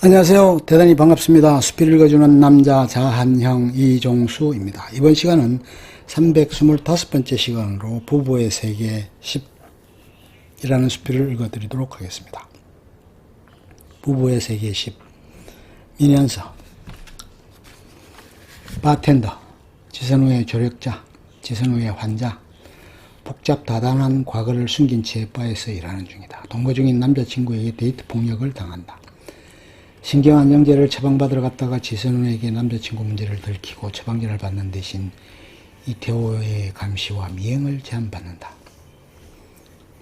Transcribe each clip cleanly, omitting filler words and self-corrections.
안녕하세요. 대단히 반갑습니다. 수필 읽어주는 남자 자한형 이종수입니다. 이번 시간은 325번째 시간으로 부부의 세계 10이라는 수필을 읽어드리도록 하겠습니다. 부부의 세계 10. 민현서. 바텐더. 지선우의 조력자. 지선우의 환자. 복잡 다단한 과거를 숨긴 채 바에서 일하는 중이다. 동거 중인 남자친구에게 데이트 폭력을 당한다. 신경안정제를 처방받으러 갔다가 지선우에게 남자친구 문제를 들키고 처방전을 받는 대신 이태호의 감시와 미행을 제한받는다.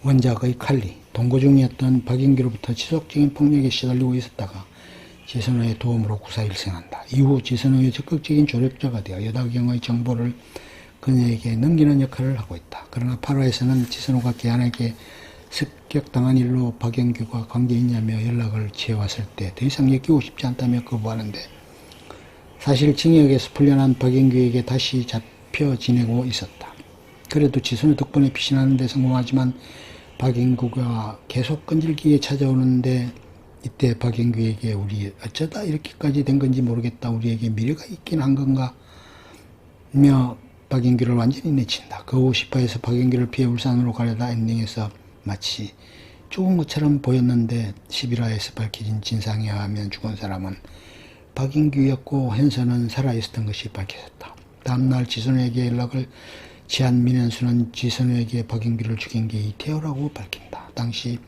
원작의 칼리, 동거 중이었던 박인규로부터 지속적인 폭력에 시달리고 있었다가 지선우의 도움으로 구사일생한다. 이후 지선우의 적극적인 조력자가 되어 여다경의 정보를 그녀에게 넘기는 역할을 하고 있다. 그러나 8화에서는 지선우가 개안에게 습격당한 일로 박영규가 관계있냐며 연락을 취해왔을 때 더 이상 엮이고 싶지 않다며 거부하는데 사실 징역에서 풀려난 박영규에게 다시 잡혀 지내고 있었다. 그래도 지선우 덕분에 피신하는 데 성공하지만 박영규가 계속 끈질기게 찾아오는데 이때 박영규에게 우리 어쩌다 이렇게까지 된 건지 모르겠다. 우리에게 미래가 있긴 한 건가? 며 박영규를 완전히 내친다. 그 후 10화에서 박영규를 피해 울산으로 가려다 엔딩에서 마치 죽은 것처럼 보였는데 11화에서 밝혀진 진상에 의하면 죽은 사람은 박인규였고 현서는 살아있었던 것이 밝혀졌다. 다음날 지선우에게 연락을 취한 민현수는 지선우에게 박인규를 죽인 게 이태호라고 밝힌다. 당시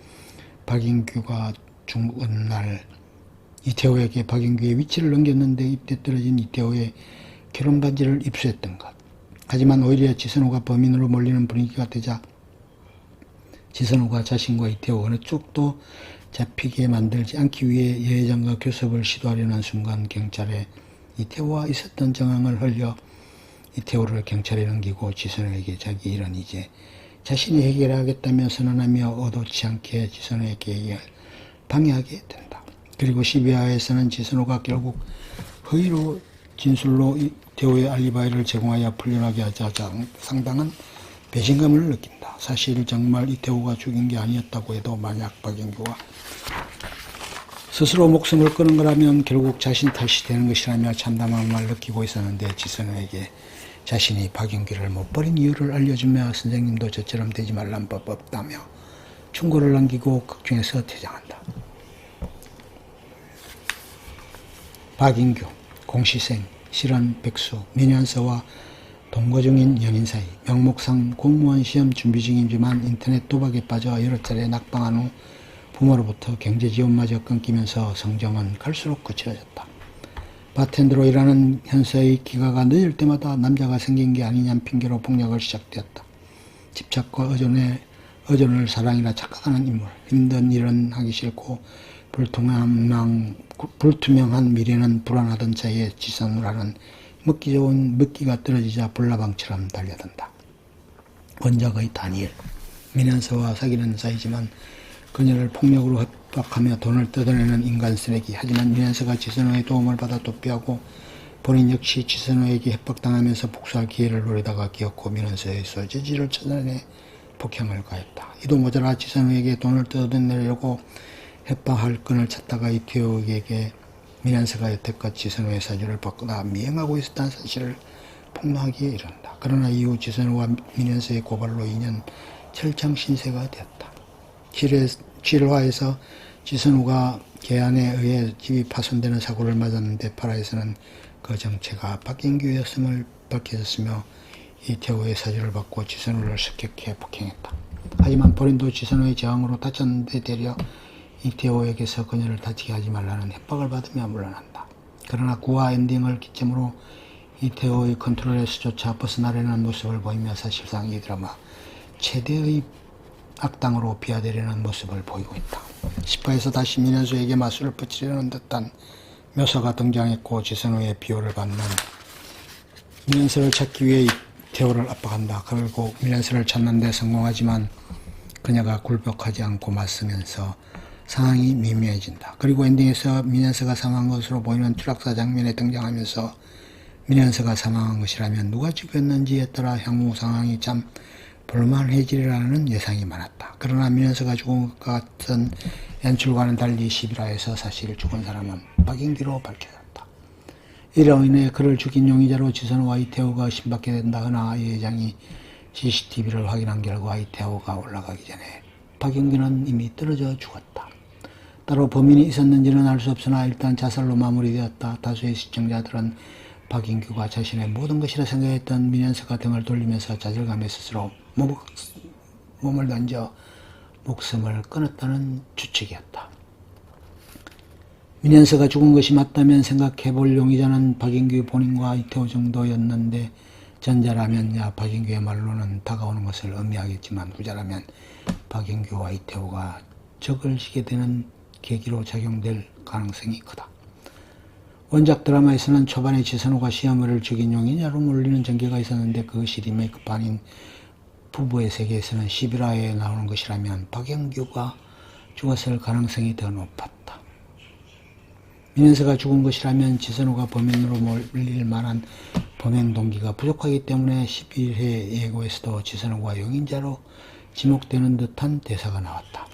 박인규가 죽은 날 이태호에게 박인규의 위치를 넘겼는데 입대 떨어진 이태호의 결혼반지를 입수했던 것. 하지만 오히려 지선우가 범인으로 몰리는 분위기가 되자 지선우가 자신과 이태호 어느 쪽도 잡히게 만들지 않기 위해 예정과 교섭을 시도하려는 순간 경찰에 이태호와 있었던 정황을 흘려 이태호를 경찰에 넘기고 지선우에게 자기 일은 이제 자신이 해결하겠다며 선언하며 의도치 않게 지선우의 계획을 방해하게 된다. 그리고 12화에서는 지선우가 결국 허위로 진술로 이태호의 알리바이를 제공하여 풀려나게 하자 상당한 배신감을 느낀다. 사실 정말 이태호가 죽인 게 아니었다고 해도 만약 박영규가 스스로 목숨을 끊은 거라면 결국 자신 탓이 되는 것이라며 참담함을 느끼고 있었는데 지선우에게 자신이 박영규를 못 버린 이유를 알려주며 선생님도 저처럼 되지 말란 법 없다며 충고를 남기고 극중에서 퇴장한다. 박인규, 공시생, 실은 백수, 민현서와 동거 중인 연인 사이, 명목상 공무원 시험 준비 중이지만 인터넷 도박에 빠져 여러 차례 낙방한 후 부모로부터 경제 지원마저 끊기면서 성정은 갈수록 거칠어졌다. 바텐더로 일하는 현서의 기가가 늦을 때마다 남자가 생긴 게 아니냐는 핑계로 폭력을 시작되었다. 집착과 의존을 사랑이라 착각하는 인물, 힘든 일은 하기 싫고 불투명한 미래는 불안하던 차에 지선우라는 먹기 좋은 먹기가 떨어지자 불나방처럼 달려든다. 원작의 다니엘, 민현서와 사귀는 사이지만 그녀를 폭력으로 협박하며 돈을 뜯어내는 인간 쓰레기. 하지만 민현서가 지선우의 도움을 받아 도피하고 본인 역시 지선우에게 협박당하면서 복수할 기회를 노리다가 기어코 민현서의 소재지를 찾아내 폭행을 가했다. 이도 모자라 지선우에게 돈을 뜯어내려고 협박할 끈을 찾다가 이태호에게 민현서가 여태껏 지선우의 사주를 바꾸다 미행하고 있었다는 사실을 폭로하기에 이른다. 그러나 이후 지선우와 민현서의 고발로 2년 철창 신세가 되었다. 7화에서 지선우가 계안에 의해 집이 파손되는 사고를 맞았는데 8화에서는 그 정체가 박인규였음을 밝혀졌으며 이태호의 사주를 받고 지선우를 습격해 폭행했다. 하지만 본인도 지선우의 저항으로 다쳤는데 되려 이태호에게서 그녀를 다치게 하지 말라는 협박을 받으며 물러난다. 그러나 9화 엔딩을 기점으로 이태호의 컨트롤에서조차 벗어나려는 모습을 보이며 사실상 이 드라마 최대의 악당으로 비화되려는 모습을 보이고 있다. 10화에서 다시 민현수에게 마술을 뻗치려는 듯한 묘사가 등장했고 지선우의 비호를 받는 민현수를 찾기 위해 이태호를 압박한다. 그리고 민현수를 찾는 데 성공하지만 그녀가 굴복하지 않고 맞서면서 상황이 미묘해진다. 그리고 엔딩에서 민현서가 사망한 것으로 보이는 추락사 장면에 등장하면서 민현서가 사망한 것이라면 누가 죽였는지에 따라 향후 상황이 참 볼만해지리라는 예상이 많았다. 그러나 민현서가 죽은 것과 같은 연출과는 달리 11화에서 사실 죽은 사람은 박인규로 밝혀졌다. 이로 인해 그를 죽인 용의자로 지선우와 이태호가 의심받게 된다. 그러나 이 회장이 CCTV를 확인한 결과 이태호가 올라가기 전에 박인규는 이미 떨어져 죽었다. 따로 범인이 있었는지는 알 수 없으나 일단 자살로 마무리되었다. 다수의 시청자들은 박인규가 자신의 모든 것이라 생각했던 민현서가 등을 돌리면서 좌절감에 스스로 몸을 던져 목숨을 끊었다는 추측이었다. 민현서가 죽은 것이 맞다면 생각해볼 용의자는 박인규 본인과 이태호 정도였는데 전자라면 박인규의 말로는 다가오는 것을 의미하겠지만 후자라면 박인규와 이태호가 적을 지게 되는 계기로 작용될 가능성이 크다. 원작 드라마에서는 초반에 지선우가 시어머니를 죽인 용의자로 몰리는 전개가 있었는데 그것이 리메이크판 아닌 부부의 세계에서는 11화에 나오는 것이라면 박인규가 죽었을 가능성이 더 높았다. 민현서가 죽은 것이라면 지선우가 범인으로 몰릴 만한 범행 동기가 부족하기 때문에 11회 예고에서도 지선우가 용의자로 지목되는 듯한 대사가 나왔다.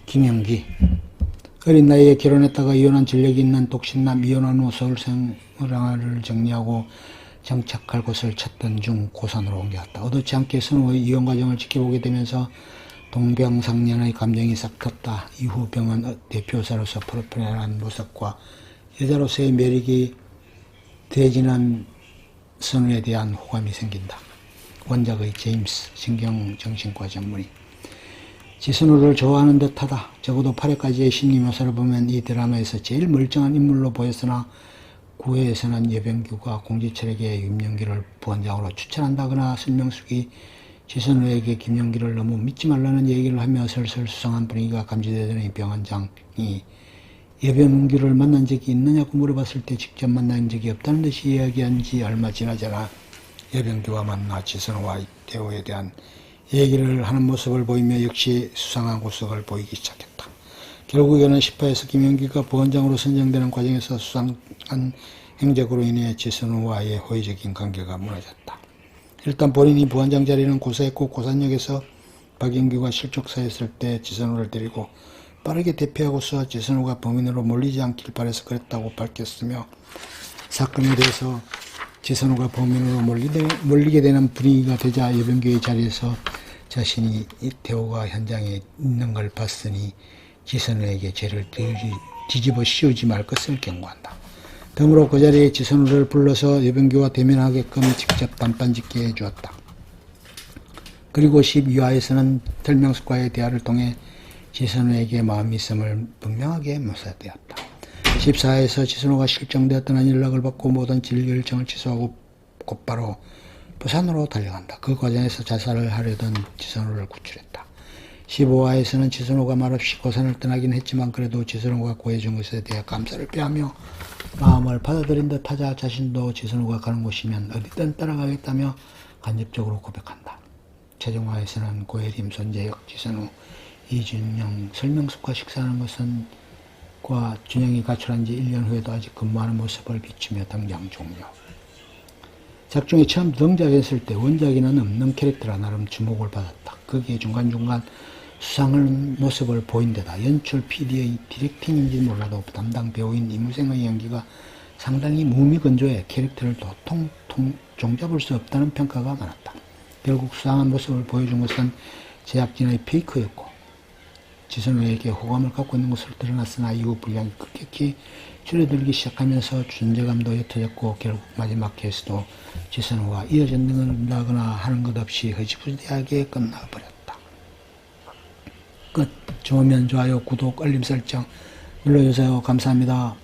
김영기 어린 나이에 결혼했다가 이혼한 전력이 있는 독신남 이혼한 후 서울 생활을 정리하고 정착할 곳을 찾던 중 고산으로 옮겨왔다. 의도치 않게 선우의 이혼 과정을 지켜보게 되면서 동병상련의 감정이 싹 텄다. 이후 병원 대표사로서 프로페셔널한 모습과 여자로서의 매력이 대진한 선우에 대한 호감이 생긴다. 원작의 제임스 신경정신과 전문의 지선우를 좋아하는 듯하다. 적어도 8회까지의 심리 묘사를 보면 이 드라마에서 제일 멀쩡한 인물로 보였으나 9회에서는 여병규가 공지철에게 김영기를 부원장으로 추천한다거나 설명숙이 지선우에게 김영기를 너무 믿지 말라는 얘기를 하며 슬슬 수상한 분위기가 감지되더니 병원장이 여병규를 만난 적이 있느냐고 물어봤을 때 직접 만난 적이 없다는 듯이 이야기한 지 얼마 지나잖아. 여병규와 만나 지선우와 이태호에 대한 얘기를 하는 모습을 보이며 역시 수상한 고석을 보이기 시작했다. 결국에는 10화에서 김영기가 부원장으로 선정되는 과정에서 수상한 행적으로 인해 지선우와의 호의적인 관계가 무너졌다. 일단 본인이 부원장 자리는 고사했고 고산역에서 박인규가 실족사했을 때 지선우를 데리고 빠르게 대피하고서 지선우가 범인으로 몰리지 않길 바라서 그랬다고 밝혔으며 사건에 대해서 지선우가 범인으로 몰리게 되는 분위기가 되자 여병규의 자리에서 자신이 이태호가 현장에 있는 걸 봤으니 지선우에게 죄를 뒤집어 씌우지 말 것을 경고한다. 등으로 그 자리에 지선우를 불러서 여병규와 대면하게끔 직접 단판짓게 해주었다. 그리고 12화에서는 설명숙과의 대화를 통해 지선우에게 마음이 있음을 분명하게 묘사되었다. 14화에서 지선우가 실종되었다는 연락을 받고 모든 질 열정을 취소하고 곧바로 부산으로 달려간다. 그 과정에서 자살을 하려던 지선우를 구출했다. 15화에서는 지선우가 말없이 고산을 떠나긴 했지만 그래도 지선우가 구해준 것에 대해 감사를 표하며 마음을 받아들인 듯 하자 자신도 지선우가 가는 곳이면 어디든 따라가겠다며 간접적으로 고백한다. 최종화에서는 고혜림, 손재혁, 지선우, 이준영, 설명숙과 식사하는 것은 과 준영이 가출한 지 1년 후에도 아직 근무하는 모습을 비추며 등장 종료. 작중에 처음 등장했을 때 원작에는 없는 캐릭터라 나름 주목을 받았다. 거기에 중간중간 수상한 모습을 보인 데다 연출 PD의 디렉팅인지 몰라도 담당 배우인 이무생의 연기가 상당히 무미건조해 캐릭터를 도통 종잡을 수 없다는 평가가 많았다. 결국 수상한 모습을 보여준 것은 제작진의 페이크였고 지선우에게 호감을 갖고 있는 것으로 드러났으나 이후 분량이 급격히 줄어들기 시작하면서 존재감도 옅어졌고 결국 마지막 케이스도 지선우가 이어진다거나 하는 것 없이 흐지부지하게 끝나버렸다. 끝. 좋으면 좋아요, 구독, 알림 설정 눌러주세요. 감사합니다.